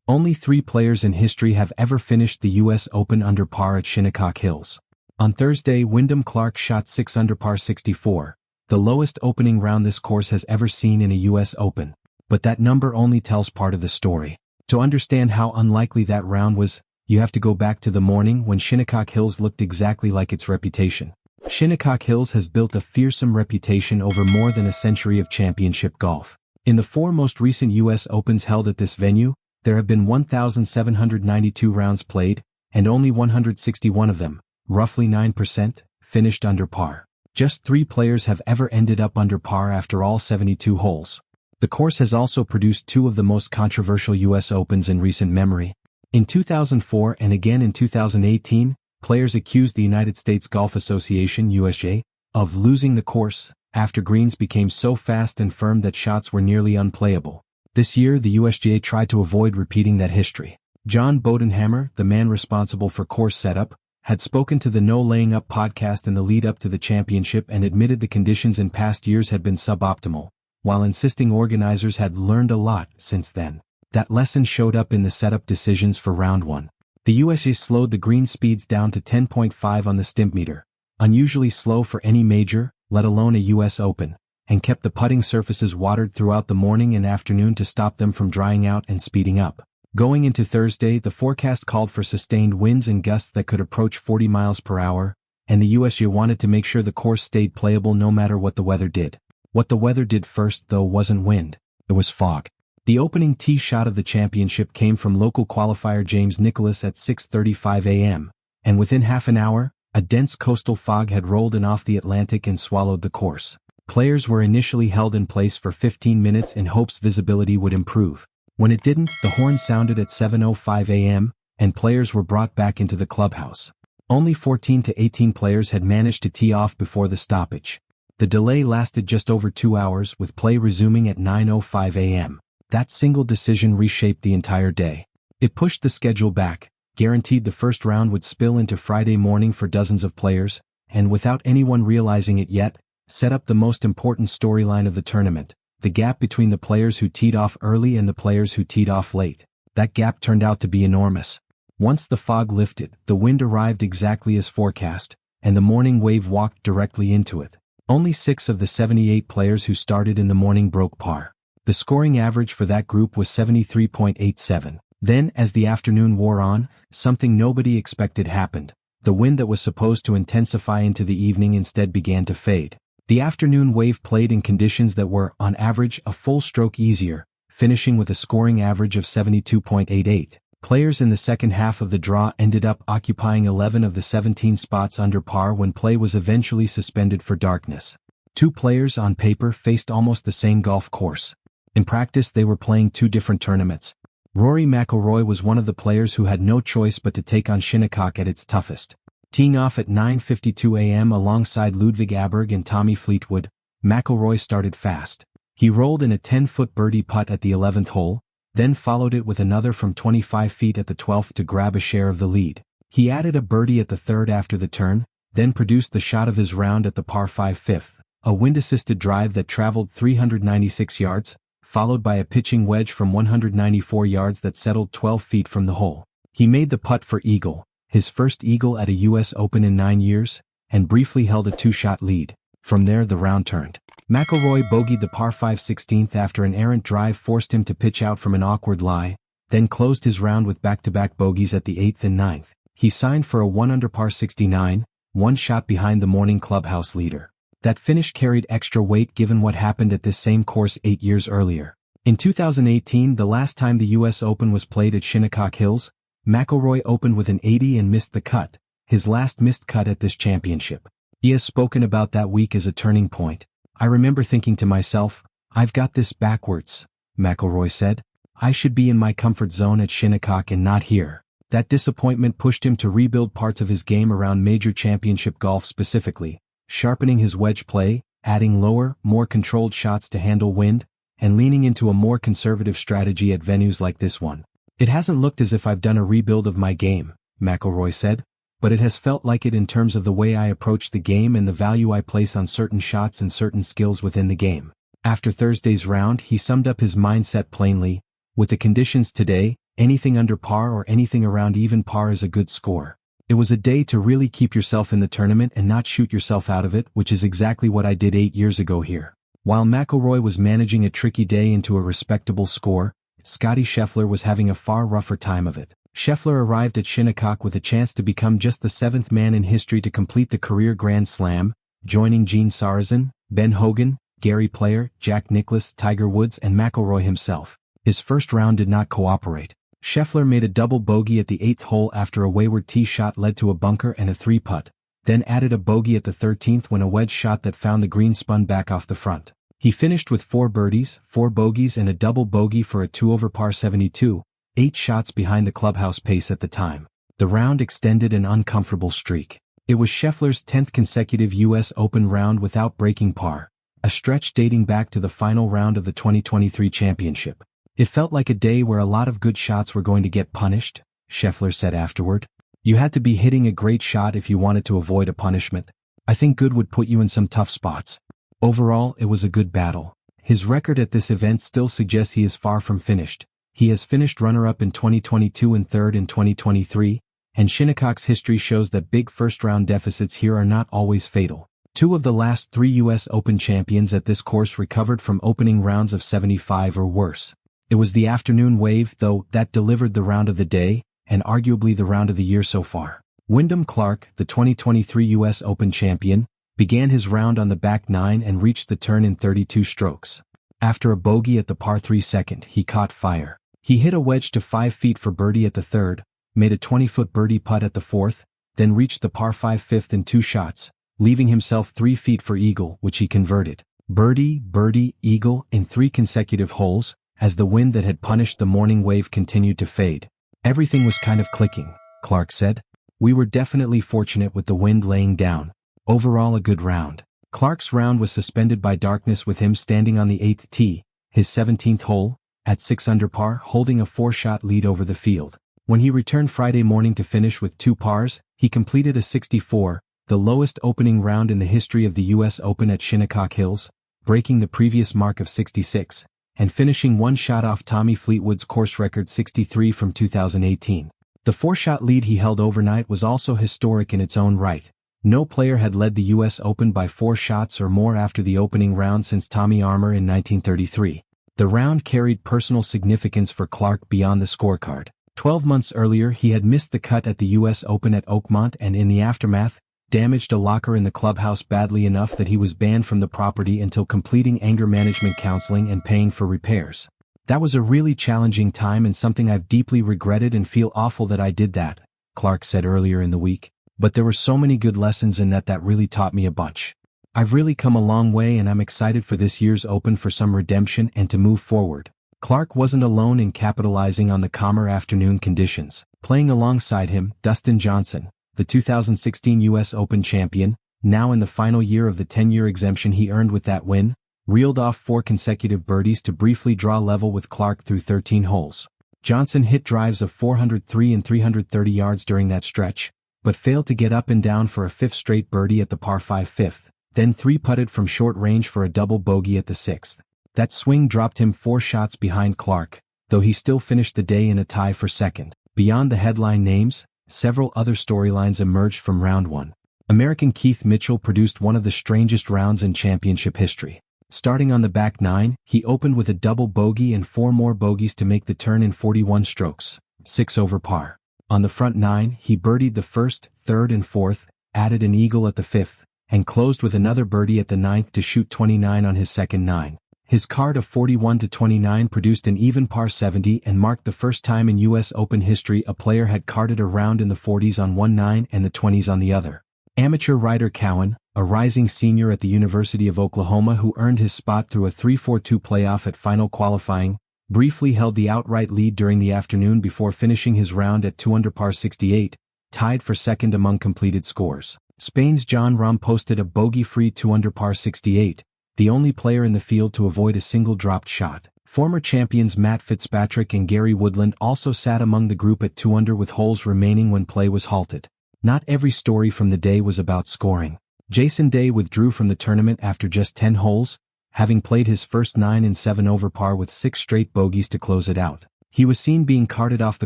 Only 3 players in history have ever finished the US Open under par at Shinnecock Hills. On Thursday, Wyndham Clark shot 6 under par 64, the lowest opening round this course has ever seen in a US Open. But that number only tells part of the story. To understand how unlikely that round was, you have to go back to the morning when Shinnecock Hills looked exactly like its reputation. Shinnecock Hills has built a fearsome reputation over more than a century of championship golf. In the 4 most recent US Opens held at this venue, there have been 1,792 rounds played, and only 161 of them, roughly 9%, finished under par. Just 3 players have ever ended up under par after all 72 holes. The course has also produced 2 of the most controversial US Opens in recent memory. In 2004 and again in 2018, players accused the United States Golf Association (USGA) of losing the course after greens became so fast and firm that shots were nearly unplayable. This year the USGA tried to avoid repeating that history. John Bodenhammer, the man responsible for course setup, had spoken to the No Laying Up podcast in the lead-up to the championship and admitted the conditions in past years had been suboptimal, while insisting organizers had learned a lot since then. That lesson showed up in the setup decisions for round 1. The USGA slowed the green speeds down to 10.5 on the stimpmeter, unusually slow for any major, let alone a US Open, and kept the putting surfaces watered throughout the morning and afternoon to stop them from drying out and speeding up. Going into Thursday, the forecast called for sustained winds and gusts that could approach 40 miles per hour, and the USGA wanted to make sure the course stayed playable no matter what the weather did. What the weather did first, though, wasn't wind, it was fog. The opening tee shot of the championship came from local qualifier James Nicholas at 6:35 a.m., and within half an hour, a dense coastal fog had rolled in off the Atlantic and swallowed the course. Players were initially held in place for 15 minutes in hopes visibility would improve. When it didn't, the horn sounded at 7:05 a.m., and players were brought back into the clubhouse. Only 14 to 18 players had managed to tee off before the stoppage. The delay lasted just over 2 hours, with play resuming at 9:05 a.m. That single decision reshaped the entire day. It pushed the schedule back, guaranteed the first round would spill into Friday morning for dozens of players, and without anyone realizing it yet, set up the most important storyline of the tournament, the gap between the players who teed off early and the players who teed off late. That gap turned out to be enormous. Once the fog lifted, the wind arrived exactly as forecast, and the morning wave walked directly into it. Only 6 of the 78 players who started in the morning broke par. The scoring average for that group was 73.87. Then, as the afternoon wore on, something nobody expected happened. The wind that was supposed to intensify into the evening instead began to fade. The afternoon wave played in conditions that were, on average, a full stroke easier, finishing with a scoring average of 72.88. Players in the second half of the draw ended up occupying 11 of the 17 spots under par when play was eventually suspended for darkness. 2 players on paper faced almost the same golf course. In practice, they were playing 2 different tournaments. Rory McIlroy was one of the players who had no choice but to take on Shinnecock at its toughest. Teeing off at 9:52 a.m. alongside Ludwig Aberg and Tommy Fleetwood, McIlroy started fast. He rolled in a 10-foot birdie putt at the 11th hole, then followed it with another from 25 feet at the 12th to grab a share of the lead. He added a birdie at the 3rd after the turn, then produced the shot of his round at the par 5 5th, a wind-assisted drive that traveled 396 yards, followed by a pitching wedge from 194 yards that settled 12 feet from the hole. He made the putt for eagle, his first eagle at a US Open in 9 years, and briefly held a 2-shot lead. From there the round turned. McIlroy bogeyed the par 5 16th after an errant drive forced him to pitch out from an awkward lie, then closed his round with back-to-back bogeys at the 8th and 9th. He signed for a 1 under par 69, 1 shot behind the morning clubhouse leader. That finish carried extra weight given what happened at this same course 8 years earlier. In 2018, the last time the US Open was played at Shinnecock Hills, McIlroy opened with an 80 and missed the cut, his last missed cut at this championship. He has spoken about that week as a turning point. "I remember thinking to myself, I've got this backwards," McIlroy said. "I should be in my comfort zone at Shinnecock and not here." That disappointment pushed him to rebuild parts of his game around major championship golf specifically, sharpening his wedge play, adding lower, more controlled shots to handle wind, and leaning into a more conservative strategy at venues like this one. "It hasn't looked as if I've done a rebuild of my game," McIlroy said, "but it has felt like it in terms of the way I approach the game and the value I place on certain shots and certain skills within the game." After Thursday's round, he summed up his mindset plainly, "With the conditions today, Anything under par or anything around even par is a good score. It was a day to really keep yourself in the tournament and not shoot yourself out of it, which is exactly what I did 8 years ago here. While McIlroy was managing a tricky day into a respectable score, Scottie Scheffler was having a far rougher time of it. Scheffler arrived at Shinnecock with a chance to become just the 7th man in history to complete the career Grand Slam, joining Gene Sarazen, Ben Hogan, Gary Player, Jack Nicklaus, Tiger Woods and McIlroy himself. His first round did not cooperate. Scheffler made a double bogey at the 8th hole after a wayward tee shot led to a bunker and a 3-putt, then added a bogey at the 13th when a wedge shot that found the green spun back off the front. He finished with 4 birdies, 4 bogeys and a double bogey for a 2 over par 72, 8 shots behind the clubhouse pace at the time. The round extended an uncomfortable streak. It was Scheffler's 10th consecutive US Open round without breaking par, a stretch dating back to the final round of the 2023 championship. It felt like a day where a lot of good shots were going to get punished, Scheffler said afterward. You had to be hitting a great shot if you wanted to avoid a punishment. I think good would put you in some tough spots. Overall, it was a good battle. His record at this event still suggests he is far from finished. He has finished runner-up in 2022 and third in 2023, and Shinnecock's history shows that big first-round deficits here are not always fatal. 2 of the last 3 US Open champions at this course recovered from opening rounds of 75 or worse. It was the afternoon wave, though, that delivered the round of the day, and arguably the round of the year so far. Wyndham Clark, the 2023 US Open champion, began his round on the back 9 and reached the turn in 32 strokes. After a bogey at the par 3 second, he caught fire. He hit a wedge to 5 feet for birdie at the 3rd, made a 20-foot birdie putt at the 4th, then reached the par 5 5th in 2 shots, leaving himself 3 feet for eagle, which he converted. Birdie, birdie, eagle in 3 consecutive holes, as the wind that had punished the morning wave continued to fade. Everything was kind of clicking, Clark said. We were definitely fortunate with the wind laying down. Overall a good round. Clark's round was suspended by darkness with him standing on the 8th tee, his 17th hole, at 6 under par, holding a 4-shot lead over the field. When he returned Friday morning to finish with 2 pars, he completed a 64, the lowest opening round in the history of the US Open at Shinnecock Hills, breaking the previous mark of 66. And finishing 1 shot off Tommy Fleetwood's course record 63 from 2018. The 4-shot lead he held overnight was also historic in its own right. No player had led the US Open by 4 shots or more after the opening round since Tommy Armour in 1933. The round carried personal significance for Clark beyond the scorecard. 12 months earlier he had missed the cut at the US Open at Oakmont and in the aftermath, damaged a locker in the clubhouse badly enough that he was banned from the property until completing anger management counseling and paying for repairs. That was a really challenging time and something I've deeply regretted and feel awful that I did that, Clark said earlier in the week. But there were so many good lessons in that really taught me a bunch. I've really come a long way and I'm excited for this year's Open for some redemption and to move forward. Clark wasn't alone in capitalizing on the calmer afternoon conditions. Playing alongside him, Dustin Johnson, the 2016 US Open champion, now in the final year of the 10-year exemption he earned with that win, reeled off 4 consecutive birdies to briefly draw level with Clark through 13 holes. Johnson hit drives of 403 and 330 yards during that stretch, but failed to get up and down for a 5th straight birdie at the par 5 5th, then 3-putted from short range for a double bogey at the 6th. That swing dropped him 4 shots behind Clark, though he still finished the day in a tie for second. Beyond the headline names, several other storylines emerged from round 1. American Keith Mitchell produced one of the strangest rounds in championship history. Starting on the back 9, he opened with a double bogey and 4 more bogeys to make the turn in 41 strokes, 6 over par. On the front 9, he birdied the 1st, 3rd and 4th, added an eagle at the 5th, and closed with another birdie at the 9th to shoot 29 on his second 9. His card of 41-29 produced an even par 70 and marked the first time in US Open history a player had carded a round in the 40s on one 9 and the 20s on the other. Amateur Ryder Cowan, a rising senior at the University of Oklahoma who earned his spot through a 3-4-2 playoff at final qualifying, briefly held the outright lead during the afternoon before finishing his round at 2 under par 68, tied for second among completed scores. Spain's Jon Rahm posted a bogey-free 2 under par 68, the only player in the field to avoid a single dropped shot. Former champions Matt Fitzpatrick and Gary Woodland also sat among the group at 2 under with holes remaining when play was halted. Not every story from the day was about scoring. Jason Day withdrew from the tournament after just 10 holes, having played his first 9 and 7 over par with 6 straight bogeys to close it out. He was seen being carted off the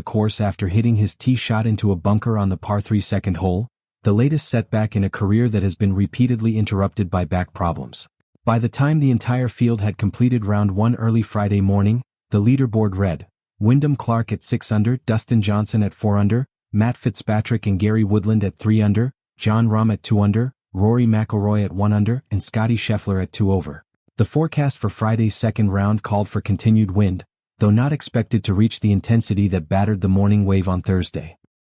course after hitting his tee shot into a bunker on the par 3 second hole, the latest setback in a career that has been repeatedly interrupted by back problems. By the time the entire field had completed round 1 early Friday morning, the leaderboard read: Wyndham Clark at 6 under, Dustin Johnson at 4 under, Matt Fitzpatrick and Gary Woodland at 3 under, Jon Rahm at 2 under, Rory McIlroy at 1 under, and Scottie Scheffler at 2 over. The forecast for Friday's second round called for continued wind, though not expected to reach the intensity that battered the morning wave on Thursday.